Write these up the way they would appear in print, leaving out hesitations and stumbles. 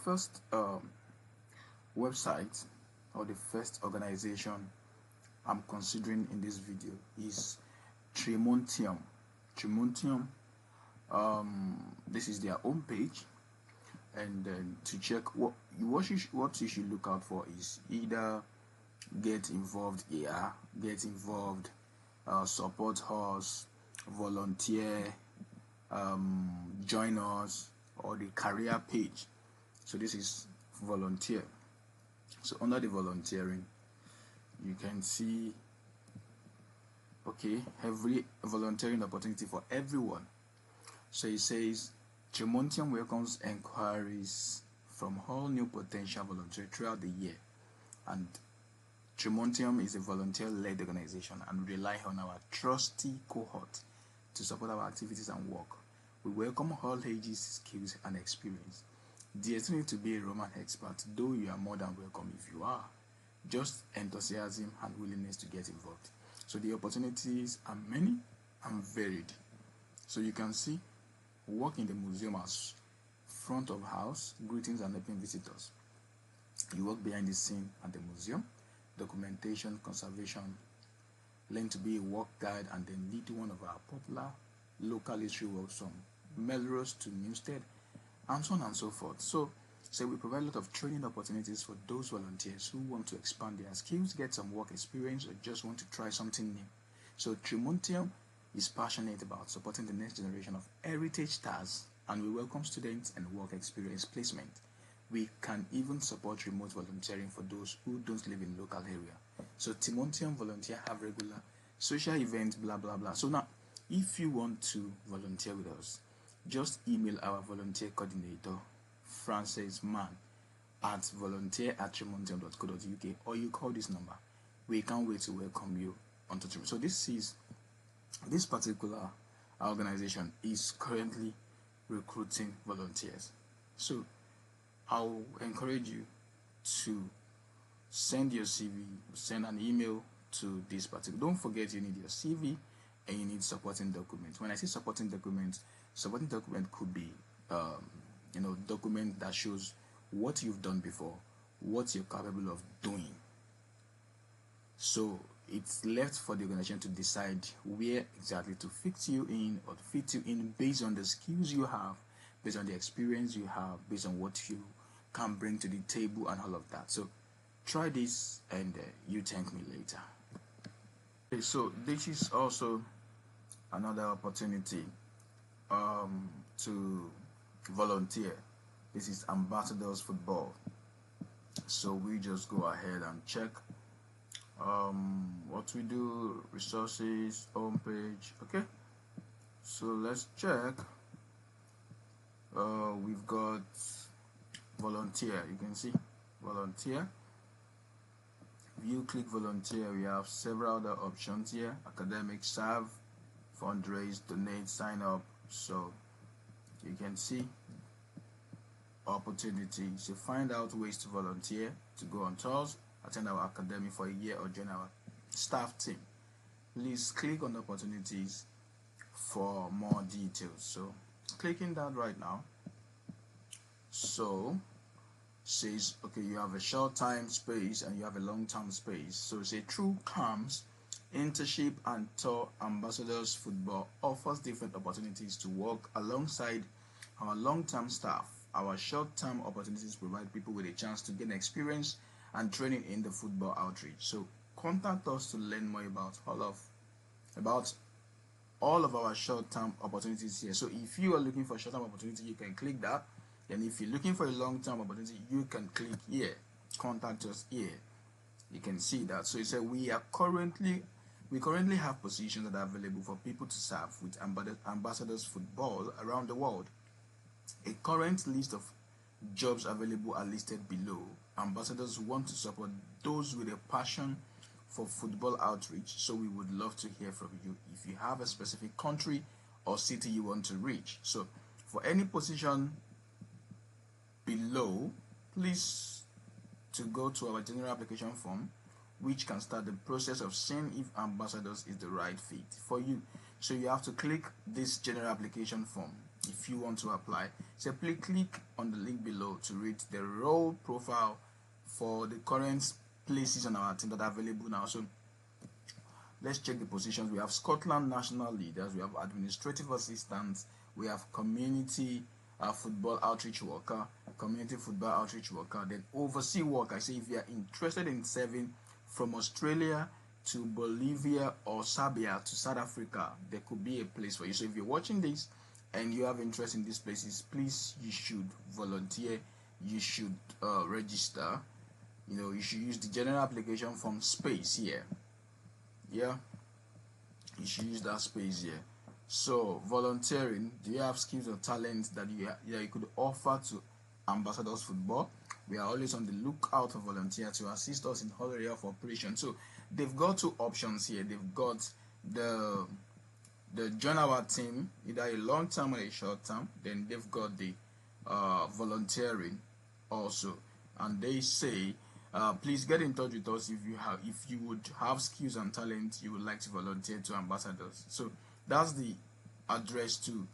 first website or the first organization I'm considering in this video is Tremontium. Tremontium, this is their homepage, and then to check what you should look out for is either get involved here, get involved, support us, volunteer, join us, or the career page. So this is volunteer. So under the volunteering, you can see, okay, every volunteering opportunity for everyone. So it says Tremontium welcomes inquiries from all new potential volunteers throughout the year, and Tremontium is a volunteer-led organization and rely on our trusty cohort to support our activities and work. We welcome all ages, skills, and experience. There's no need to be a Roman expert, though you are more than welcome if you are. Just enthusiasm and willingness to get involved. So the opportunities are many and varied. So you can see, work in the museum as front of house, greetings and helping visitors. You work behind the scene at the museum, documentation, conservation, learn to be a work guide, and then lead one of our popular local history works from Melrose to Newstead, and so on and so forth. So we provide a lot of training opportunities for those volunteers who want to expand their skills, get some work experience, or just want to try something new. So Tremontium is passionate about supporting the next generation of heritage stars, and we welcome students and work experience placement. We can even support remote volunteering for those who don't live in local area. So Tremontium volunteer have regular social events, blah blah blah. So now, if you want to volunteer with us, just email our volunteer coordinator, Frances Mann, at volunteer@tremontium.co.uk, or you call this number. We can't wait to welcome you onto Tremontium. So this particular organization is currently recruiting volunteers. So I'll encourage you to send your CV, send an email to this particular. Don't forget you need your CV and you need supporting documents. When I say supporting document could be document that shows what you've done before, what you're capable of doing. So it's left for the organization to decide where exactly to fit you in or to fit you in based on the skills you have, based on the experience you have, based on what you can bring to the table and all of that. So try this and you thank me later. Okay, so this is also another opportunity to volunteer. This is Ambassadors Football. So we just go ahead and check what we do, resources, homepage. Okay, so let's check. We've got volunteer. You can see volunteer. If you click volunteer, we have several other options here: academic, serve, fundraise, donate, sign up. So you can see opportunities to find out ways to volunteer, to go on tours, attend our academy for a year, or join our staff team. Please click on opportunities for more details. So clicking that right now. So says, okay, you have a short time space and you have a long term space. So say through camps, internship and tour, Ambassadors Football offers different opportunities to work alongside our long-term staff. Our short-term opportunities provide people with a chance to gain experience and training in the football outreach. So contact us to learn more about all of our short-term opportunities here. So if you are looking for a short-term opportunity, you can click that. And if you're looking for a long-term opportunity, you can click here. Contact us here. You can see that. So it said we currently have positions that are available for people to serve with Ambassadors Football around the world. A current list of jobs available are listed below. Ambassadors want to support those with a passion for football outreach, so we would love to hear from you if you have a specific country or city you want to reach. So for any position below, please to go to our general application form, which can start the process of seeing if Ambassadors is the right fit for you. So you have to click this general application form. if you want to apply. So please click on the link below to read the role profile for the current places on our team that are available now. So let's check the positions. We have Scotland national leaders, we have administrative assistants, we have community football outreach worker, community football outreach worker, then overseas worker. I say if you are interested in serving from Australia to Bolivia or Serbia to South Africa, there could be a place for you. So if you're watching this and you have interest in these places, please, you should volunteer, you should register. You know, you should use the general application form space here. Yeah, you should use that space here. So volunteering, do you have skills or talents that you could offer to Ambassadors Football? We are always on the lookout for volunteers to assist us in whole area of operation. So they've got two options here. They've got the join our team, either a long term or a short term. Then they've got the volunteering also, and they say please get in touch with us if you would have skills and talent you would like to volunteer to Ambassadors. So that's the address to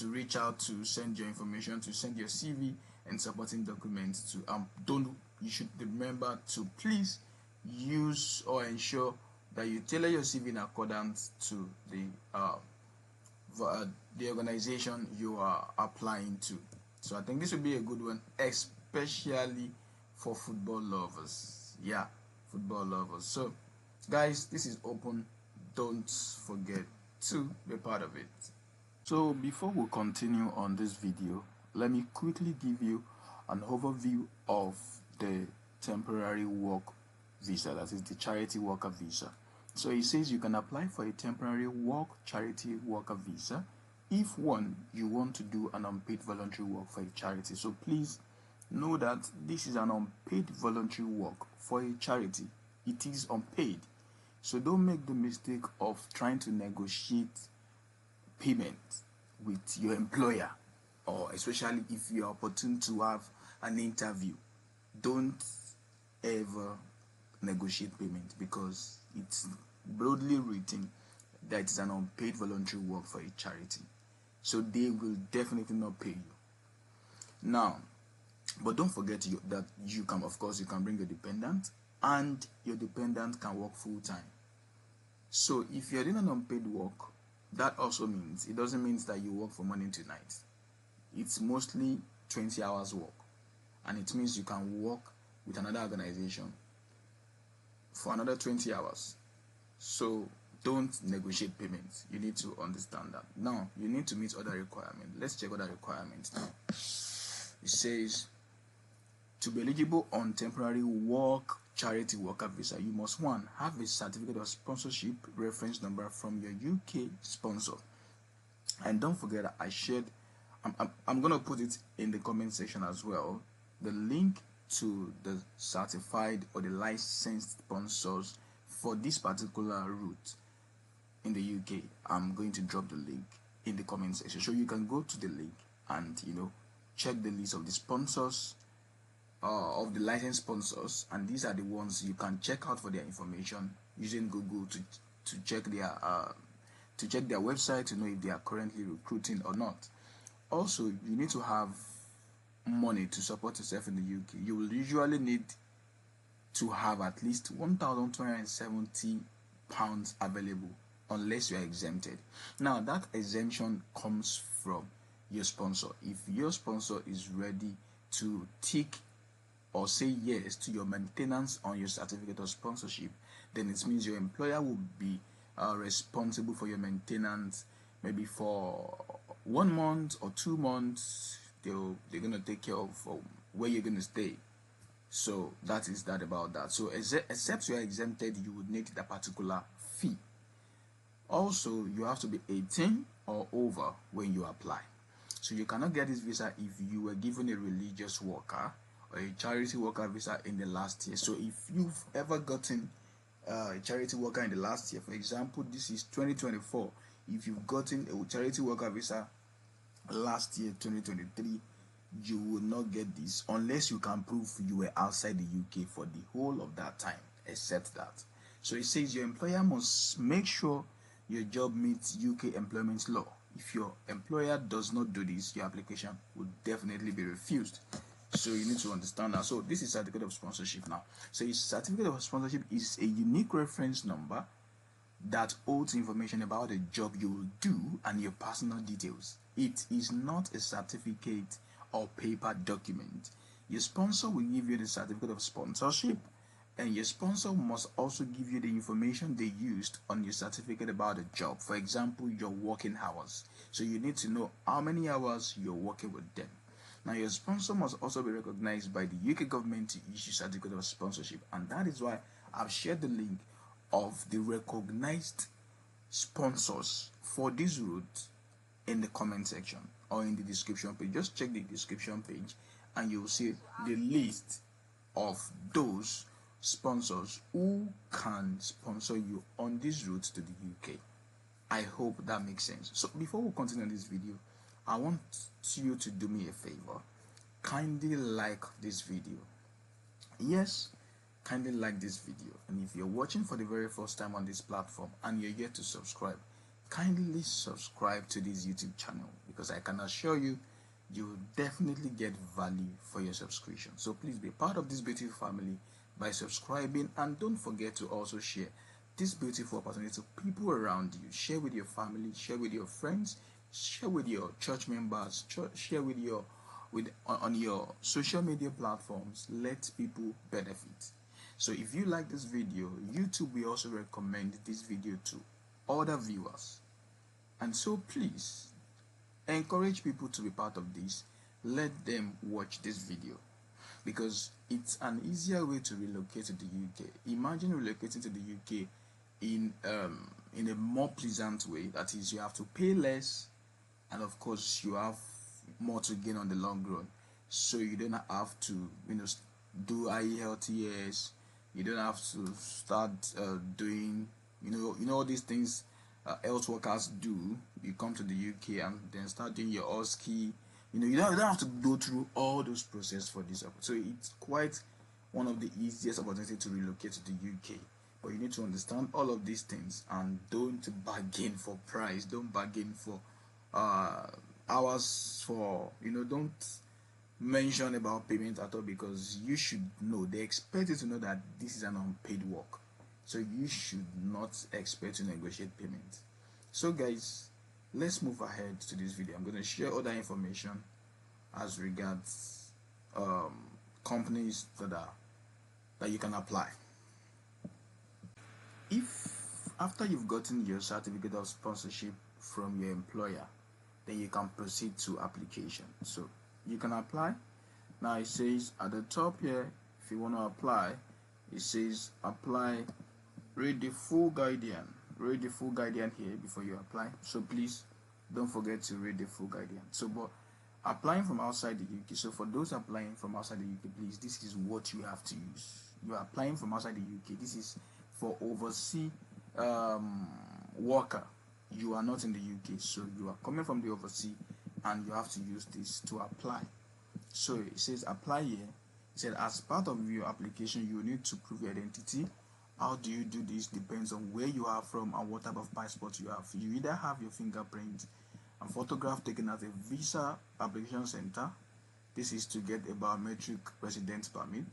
reach out, to send your information, to send your CV and supporting documents to. You should remember to please use or ensure that you tailor your CV in accordance to the organization you are applying to. So I think this would be a good one, especially for football lovers. Yeah, football lovers. So guys, this is open. Don't forget to be part of it. So before we continue on this video, let me quickly give you an overview of the temporary work visa, that is the charity worker visa. So it says you can apply for a temporary work charity worker visa if one, you want to do an unpaid voluntary work for a charity. So please know that this is an unpaid voluntary work for a charity. It is unpaid. So don't make the mistake of trying to negotiate payment with your employer, or especially if you are opportune to have an interview. Don't ever negotiate payment, because it's broadly written that it's an unpaid voluntary work for a charity. So they will definitely not pay you. Now, but don't forget that you can, of course, you can bring a dependent, and your dependent can work full time. So if you're doing an unpaid work, that also means, it doesn't mean that you work from morning to night. It's mostly 20 hours work, and it means you can work with another organization for another 20 hours. So don't negotiate payments. You need to understand that. Now, you need to meet other requirements. Let's check other requirements now. It says, to be eligible on temporary work charity worker visa, you must, one, have a certificate of sponsorship reference number from your UK sponsor. And don't forget that I shared, I'm going to put it in the comment section as well, the link to the certified or the licensed sponsors for this particular route in the UK. I'm going to drop the link in the comment section, so you can go to the link and check the list of the sponsors, of the licensed sponsors, and these are the ones you can check out for their information using Google to check their website to know if they are currently recruiting or not. Also, you need to have money to support yourself in the UK. You will usually need to have at least £1,270 available, unless you are exempted. Now, that exemption comes from your sponsor. If your sponsor is ready to tick or say yes to your maintenance on your certificate of sponsorship, then it means your employer will be responsible for your maintenance, maybe for 1 month or 2 months. They're gonna take care of where you're gonna stay. So that is that about that. So except you are exempted, you would need that particular fee. Also, you have to be 18 or over when you apply. So you cannot get this visa if you were given a religious worker or a charity worker visa in the last year. So if you've ever gotten a charity worker in the last year, for example, this is 2024, if you've gotten a charity worker visa last year, 2023, you will not get this unless you can prove you were outside the UK for the whole of that time, except that. So it says your employer must make sure your job meets UK employment law. If your employer does not do this, your application will definitely be refused. So you need to understand that. So this is certificate of sponsorship now. So a certificate of sponsorship is a unique reference number that holds information about the job you will do and your personal details. It is not a certificate or paper document. Your sponsor will give you the certificate of sponsorship, and your sponsor must also give you the information they used on your certificate about the job. For example, your working hours. So you need to know how many hours you're working with them. Now, your sponsor must also be recognized by the UK government to issue certificate of sponsorship, and that is why I've shared the link of the recognized sponsors for this route in the comment section or in the description page. Just check the description page and you'll see the list of those sponsors who can sponsor you on this route to the UK. I hope that makes sense. So before we continue this video, I want you to do me a favor. Kindly like this video. Yes, kindly like this video. And if you're watching for the very first time on this platform and you're yet to subscribe, kindly subscribe to this YouTube channel, because I can assure you, you will definitely get value for your subscription. So please be part of this beautiful family by subscribing, and don't forget to also share this beautiful opportunity to people around you. Share with your family, share with your friends, share with your church members, share with your on your social media platforms. Let people benefit. So if you like this video, YouTube will also recommend this video to other viewers. And so please encourage people to be part of this. Let them watch this video, because it's an easier way to relocate to the UK. Imagine relocating to the UK in a more pleasant way. That is, you have to pay less, and of course you have more to gain on the long run. So you don't have to do IELTS. You don't have to start doing all these things health workers do. You come to the UK and then start doing your OSCE. You don't have to go through all those processes for this. So it's quite one of the easiest opportunities to relocate to the UK. But you need to understand all of these things, and don't bargain for price. Don't bargain for hours for don't mention about payment at all, because you should know, they expect you to know that this is an unpaid work. So you should not expect to negotiate payment. So guys, let's move ahead to this video. I'm going to share other information as regards companies that you can apply. If after you've gotten your certificate of sponsorship from your employer, then you can proceed to application. So you can apply. Now it says at the top here, if you want to apply, it says apply. Read the full guardian. Read the full guardian here before you apply. So please don't forget to read the full guardian. So, but applying from outside the UK. So for those applying from outside the UK, please, this is what you have to use. You are applying from outside the UK. This is for overseas worker. You are not in the UK, so you are coming from the overseas, and you have to use this to apply. So it says apply here. It said as part of your application, you need to prove your identity. How do you do this? Depends on where you are from and what type of passport you have. You either have your fingerprint and photograph taken at a visa application center. This is to get a biometric residence permit.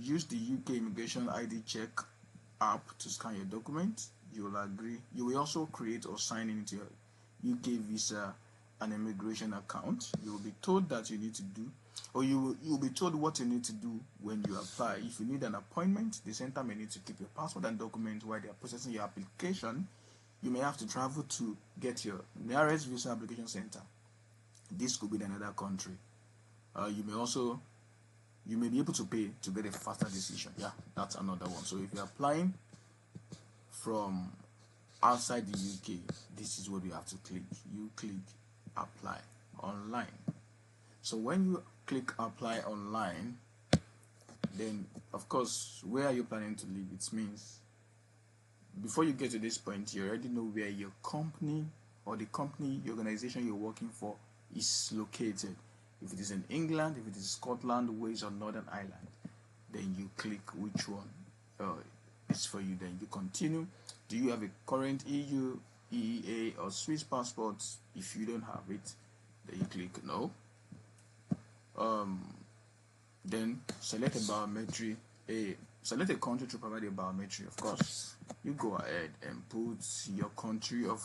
Use the UK immigration ID check app to scan your document. You will agree. You will also create or sign into your UK visa and immigration account. You will be told that you need to do, or you will be told what you need to do when you apply. If you need an appointment, the center may need to keep your passport and documents while they are processing your application. You may have to travel to get your nearest visa application center. This could be in another country. You may be able to pay to get a faster decision. Yeah, that's another one. So if you're applying from outside the UK, this is what you have to click. You click apply online. So when you click apply online, then of course, where are you planning to live? It means before you get to this point, you already know where your company or the company, your organization you're working for is located. If it is in England, if it is Scotland, Wales, or Northern Ireland, then you click which one is for you. Then you continue. Do you have a current EU EEA or Swiss passports. If you don't have it, then you click no. Then select a biometry, select a country to provide a biometry. Of course, you go ahead and put your country of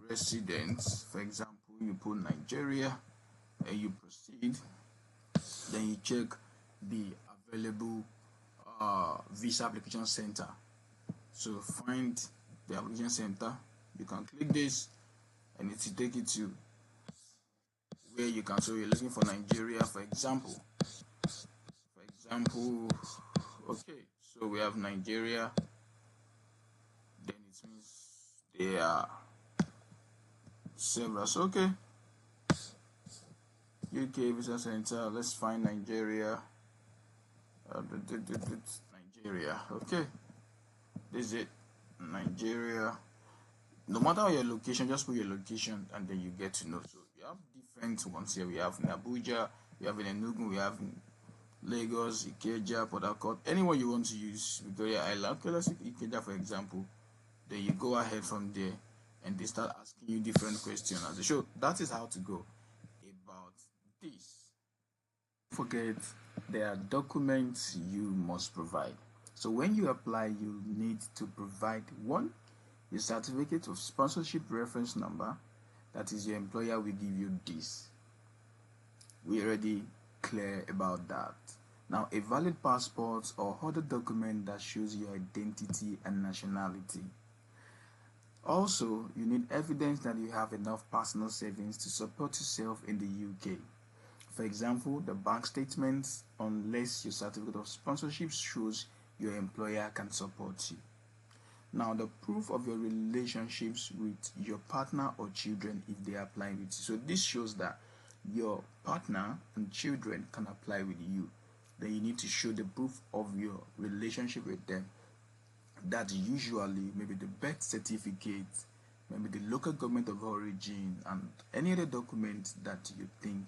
residence. For example, you put Nigeria and you proceed. Then you check the available visa application center. So find the application center. You can click this and it will take you to where you can. So you're looking for Nigeria, for example. Okay, so we have Nigeria. Then it means they are several. So okay, UK visa center. Let's find Nigeria. Nigeria. Okay, this is it. Nigeria. No matter your location, just put your location and then you get to know. So we have different ones here. We have in Abuja, we have in Enugu, we have in Lagos, Ikeja, Port Harcourt, anyone you want to use, Victoria Island. Okay, let's take Ikeja for example. Then you go ahead from there and they start asking you different questions as they show. That is how to go about this. Don't forget, there are documents you must provide. So when you apply, you need to provide one, your certificate of sponsorship reference number. That is, your employer will give you this. We already clear about that. Now, a valid passport or other document that shows your identity and nationality. Also, you need evidence that you have enough personal savings to support yourself in the UK. For example, the bank statements, unless your certificate of sponsorship shows your employer can support you. Now, the proof of your relationships with your partner or children if they apply with you. So this shows that your partner and children can apply with you. Then you need to show the proof of your relationship with them. That usually maybe the birth certificate, maybe the local government of origin, and any other document that you think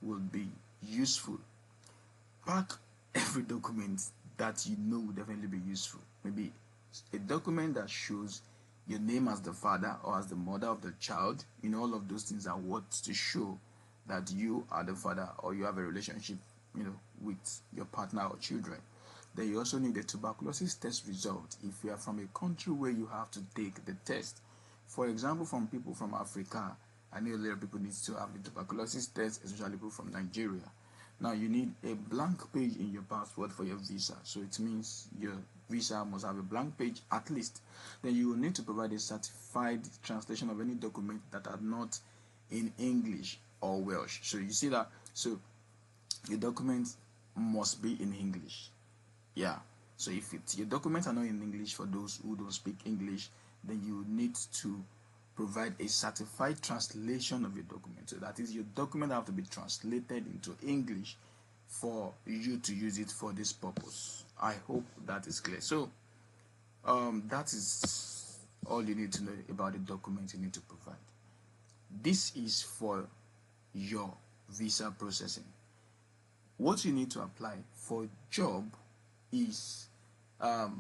will be useful. Pack every document that you know will definitely be useful. Maybe a document that shows your name as the father or as the mother of the child. All of those things are what to show that you are the father or you have a relationship, with your partner or children. Then you also need a tuberculosis test result if you are from a country where you have to take the test. For example, from people from Africa, I know a lot of people need to have the tuberculosis test, especially people from Nigeria. Now you need a blank page in your passport for your visa. So it means your visa must have a blank page at least. Then you will need to provide a certified translation of any document that are not in English or Welsh. So you see that. So your documents must be in English. Yeah. So if your documents are not in English, for those who don't speak English, then you need to provide a certified translation of your document. So that is, your document have to be translated into English for you to use it for this purpose. I hope that is clear. So that is all you need to know about the document you need to provide. This is for your visa processing. What you need to apply for job is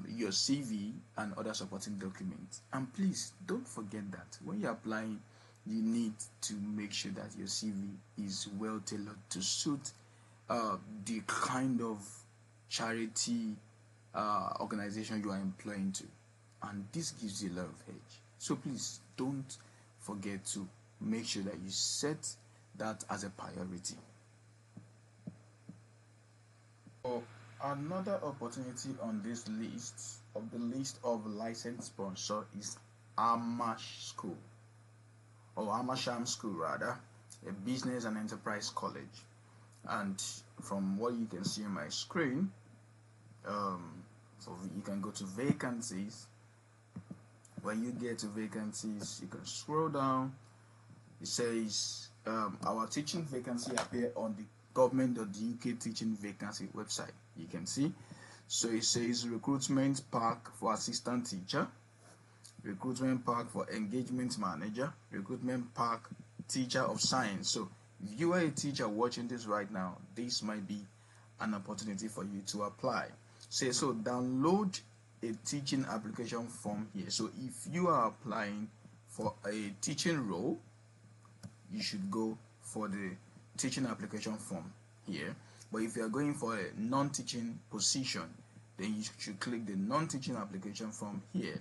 your CV and other supporting documents. And please don't forget that when you're applying, you need to make sure that your CV is well tailored to suit the kind of charity organization you are employing to. And this gives you a lot of edge. So please don't forget to make sure that you set that as a priority. So another opportunity on this list of licensed sponsor is Amash School, or Amasham School rather, a business and enterprise college. And from what you can see on my screen, so you can go to vacancies. When you get to vacancies, you can scroll down. It says our teaching vacancy appear on the government.uk teaching vacancy website. You can see. So it says recruitment pack for assistant teacher, recruitment pack for engagement manager, recruitment pack teacher of science. So if you are a teacher watching this right now, this might be an opportunity for you to apply. So download a teaching application form here. So if you are applying for a teaching role, you should go for the teaching application form here. But if you are going for a non-teaching position, then you should click the non-teaching application form here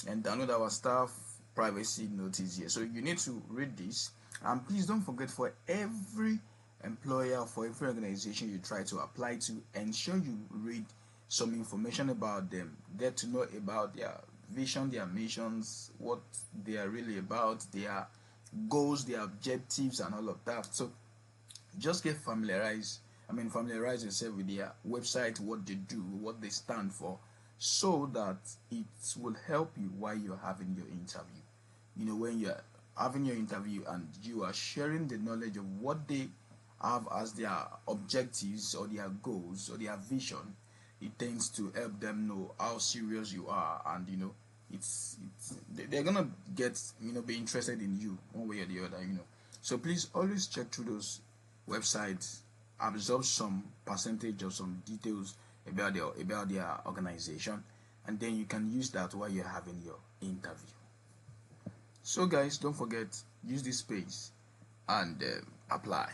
and download our staff privacy notice here. So you need to read this, and please don't forget, for every employer, for every organization you try to apply to, ensure you read some information about them, get to know about their vision, their missions, what they are really about, their goals, their objectives, and all of that. So just get familiarize yourself with their website, what they do, what they stand for, so that it will help you while you're having your interview. You know, when you're having your interview and you are sharing the knowledge of what they have as their objectives or their goals or their vision, it tends to help them know how serious you are, and you know, they're gonna get, you know, be interested in you one way or the other, you know. So please always check through those websites, absorb some percentage of some details about their organization, and then you can use that while you're having your interview. So guys, don't forget, use this page and apply.